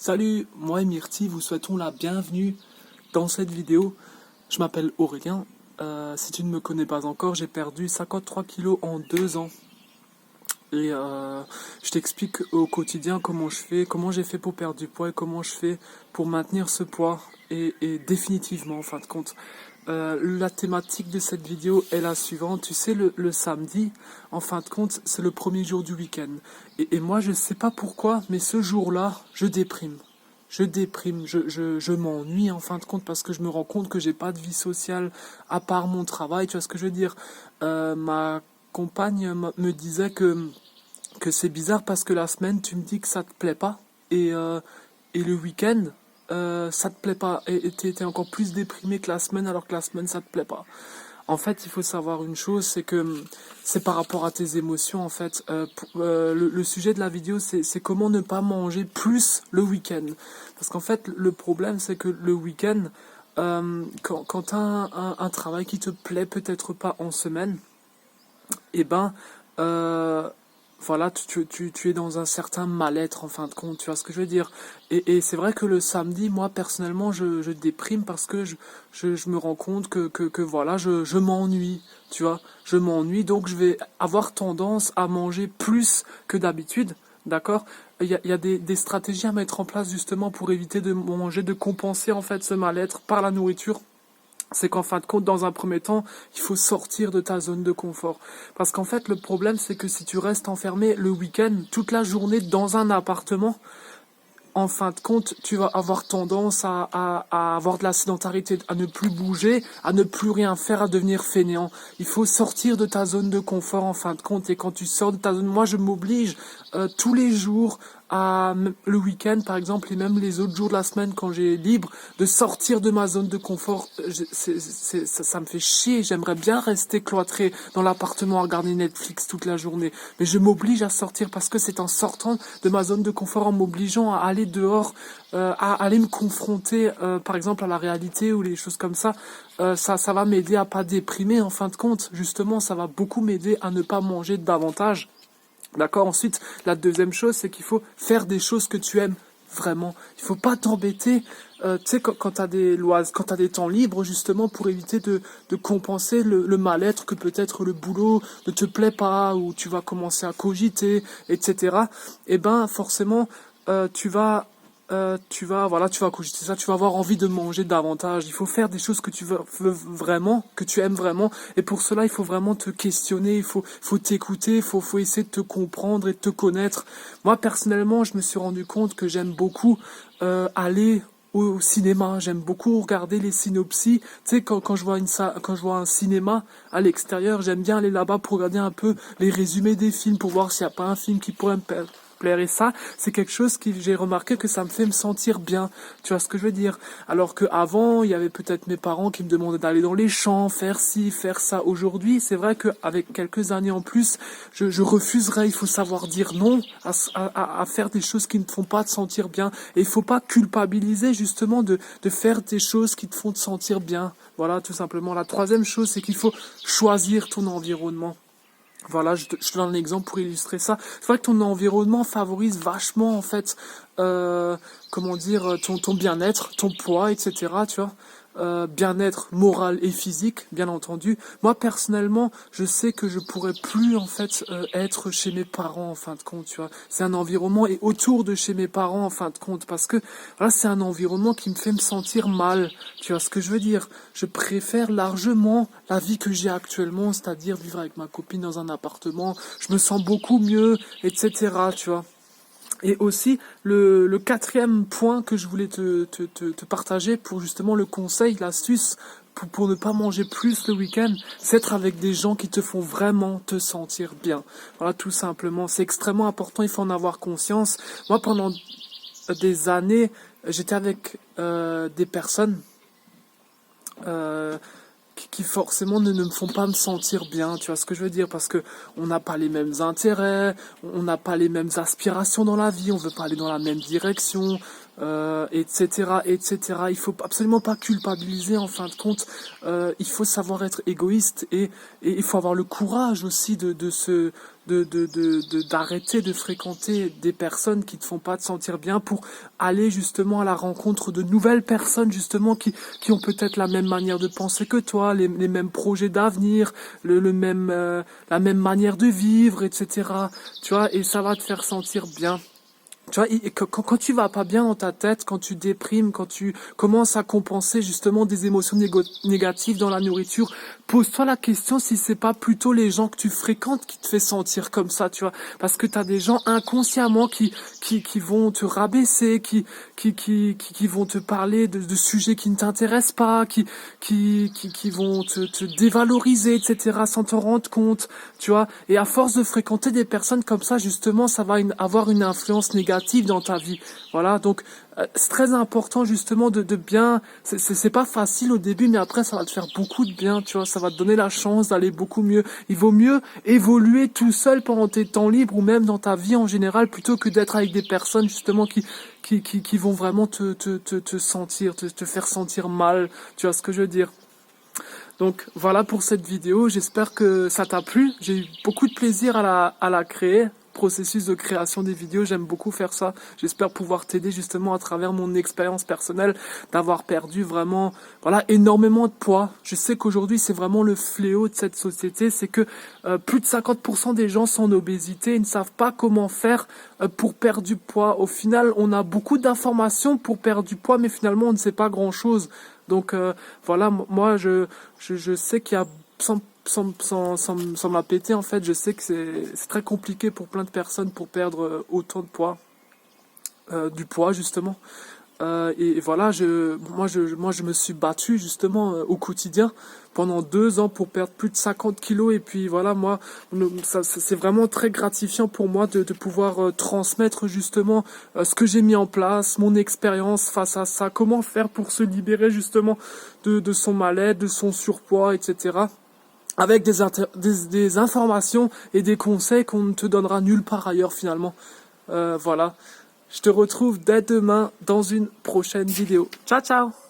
Salut, moi et Myrtille vous souhaitons la bienvenue dans cette vidéo. Je m'appelle Aurélien. Si tu ne me connais pas encore, j'ai perdu 53 kilos en 2 ans. Et je t'explique au quotidien comment je fais, comment j'ai fait pour perdre du poids et comment je fais pour maintenir ce poids. Et définitivement, en fin de compte, la thématique de cette vidéo est la suivante. Tu sais, le samedi, en fin de compte, c'est le premier jour du week-end. Et moi, je sais pas pourquoi, mais ce jour-là, je déprime. Je m'ennuie en fin de compte parce que je me rends compte que j'ai pas de vie sociale à part mon travail. Tu vois ce que je veux dire? Ma compagne me disait que c'est bizarre parce que la semaine, tu me dis que ça te plaît pas et le week-end, ça te plaît pas et t'es encore plus déprimé que la semaine alors que la semaine, ça te plaît pas. En fait, il faut savoir une chose, c'est que c'est par rapport à tes émotions, en fait. Le sujet de la vidéo, c'est comment ne pas manger plus le week-end. Parce qu'en fait, le problème, c'est que le week-end, quand tu as un travail qui te plaît peut-être pas en semaine, eh ben, euh, voilà, tu es dans un certain mal-être en fin de compte, tu vois ce que je veux dire. Et c'est vrai que le samedi, moi personnellement, je déprime parce que je me rends compte que voilà, je m'ennuie, tu vois. Je m'ennuie, donc je vais avoir tendance à manger plus que d'habitude, d'accord? Il y a des stratégies à mettre en place justement pour éviter de manger, de compenser en fait ce mal-être par la nourriture. C'est qu'en fin de compte, dans un premier temps, il faut sortir de ta zone de confort. Parce qu'en fait, le problème, c'est que si tu restes enfermé le week-end, toute la journée dans un appartement, en fin de compte, tu vas avoir tendance à avoir de la sédentarité, à ne plus bouger, à ne plus rien faire, à devenir fainéant. Il faut sortir de ta zone de confort en fin de compte. Et quand tu sors de ta zone, moi je m'oblige tous les jours, le week-end par exemple, et même les autres jours de la semaine quand j'ai libre, de sortir de ma zone de confort. Ça me fait chier. J'aimerais bien rester cloîtré dans l'appartement à regarder Netflix toute la journée. Mais je m'oblige à sortir parce que c'est en sortant de ma zone de confort, en m'obligeant à aller dehors, à aller me confronter, par exemple, à la réalité ou les choses comme ça, ça va m'aider à pas déprimer en fin de compte. Justement, ça va beaucoup m'aider à ne pas manger davantage. D'accord. Ensuite, la deuxième chose, c'est qu'il faut faire des choses que tu aimes vraiment. Il faut pas t'embêter. Tu sais, quand t'as des quand t'as des temps libres, justement, pour éviter de compenser le mal-être que peut-être le boulot ne te plaît pas ou tu vas commencer à cogiter, etc. Eh ben, forcément, tu vas cogiter ça, tu vas avoir envie de manger davantage. Il faut faire des choses que tu veux vraiment, que tu aimes vraiment. Et pour cela, il faut vraiment te questionner, faut t'écouter, faut essayer de te comprendre et de te connaître. Moi, personnellement, je me suis rendu compte que j'aime beaucoup aller au cinéma. J'aime beaucoup regarder les synopsis. Tu sais, quand je vois quand je vois un cinéma à l'extérieur, j'aime bien aller là-bas pour regarder un peu les résumés des films, pour voir s'il n'y a pas un film qui pourrait me plaire. Et ça, c'est quelque chose que j'ai remarqué que ça me fait me sentir bien. Tu vois ce que je veux dire? Alors que avant, il y avait peut-être mes parents qui me demandaient d'aller dans les champs, faire ci, faire ça. Aujourd'hui, c'est vrai qu'avec quelques années en plus, je refuserais. Il faut savoir dire non à faire des choses qui ne te font pas te sentir bien. Et il faut pas culpabiliser justement de faire des choses qui te font te sentir bien. Voilà, tout simplement. La troisième chose, c'est qu'il faut choisir ton environnement. Voilà, je te donne un exemple pour illustrer ça. C'est vrai que ton environnement favorise vachement, en fait, comment dire, ton bien-être, ton poids, etc., tu vois. Bien-être moral et physique, bien entendu. Moi, personnellement, je sais que je pourrais plus, en fait, être chez mes parents, en fin de compte, tu vois. C'est un environnement, et autour de chez mes parents, en fin de compte, parce que, voilà, c'est un environnement qui me fait me sentir mal. Tu vois ce que je veux dire? Je préfère largement la vie que j'ai actuellement, c'est-à-dire vivre avec ma copine dans un appartement. Je me sens beaucoup mieux, etc., tu vois. Et aussi, le quatrième point que je voulais te partager pour justement le conseil, l'astuce, pour ne pas manger plus le week-end, c'est être avec des gens qui te font vraiment te sentir bien. Voilà, tout simplement. C'est extrêmement important, il faut en avoir conscience. Moi, pendant des années, j'étais avec des personnes euh, qui forcément ne me font pas me sentir bien, tu vois ce que je veux dire, parce que on n'a pas les mêmes intérêts, on n'a pas les mêmes aspirations dans la vie, on veut pas aller dans la même direction, etc., etc. Il faut absolument pas culpabiliser en fin de compte. Il faut savoir être égoïste et il faut avoir le courage aussi d'arrêter de fréquenter des personnes qui te font pas te sentir bien pour aller justement à la rencontre de nouvelles personnes justement qui ont peut-être la même manière de penser que toi, les mêmes projets d'avenir, la même manière de vivre, etc. Tu vois, et ça va te faire sentir bien. Tu vois, quand tu vas pas bien dans ta tête, quand tu déprimes, quand tu commences à compenser justement des émotions négatives dans la nourriture, pose-toi la question si c'est pas plutôt les gens que tu fréquentes qui te fait sentir comme ça, tu vois. Parce que t'as des gens inconsciemment qui vont te rabaisser, qui vont te parler de sujets qui ne t'intéressent pas, qui vont te dévaloriser, etc. sans t'en rendre compte, tu vois. Et à force de fréquenter des personnes comme ça, justement, ça va avoir une influence négative dans ta vie. Voilà, donc c'est très important justement de bien. C'est pas facile au début, mais après ça va te faire beaucoup de bien, tu vois. Ça va te donner la chance d'aller beaucoup mieux. Il vaut mieux évoluer tout seul pendant tes temps libres ou même dans ta vie en général, plutôt que d'être avec des personnes justement qui vont vraiment te sentir, te faire sentir mal. Tu vois ce que je veux dire? Donc voilà pour cette vidéo, j'espère que ça t'a plu. J'ai eu beaucoup de plaisir à la créer. Processus de création des vidéos, j'aime beaucoup faire ça. J'espère pouvoir t'aider justement à travers mon expérience personnelle d'avoir perdu vraiment énormément de poids. Je sais qu'aujourd'hui c'est vraiment le fléau de cette société, c'est que plus de 50% des gens sont en obésité et ne savent pas comment faire pour perdre du poids. Au final, on a beaucoup d'informations pour perdre du poids, mais finalement on ne sait pas grand-chose. Donc moi je sais qu'il y a sans m'a péter en fait, je sais que c'est très compliqué pour plein de personnes pour perdre autant de poids, du poids justement. Et voilà, moi je me suis battu justement au quotidien pendant 2 ans pour perdre plus de 50 kilos. Et puis voilà, moi, c'est vraiment très gratifiant pour moi de pouvoir transmettre justement ce que j'ai mis en place, mon expérience face à ça, comment faire pour se libérer justement de son mal-être, de son surpoids, etc. Avec des informations et des conseils qu'on ne te donnera nulle part ailleurs finalement. Voilà. Je te retrouve dès demain dans une prochaine vidéo. Ciao, ciao!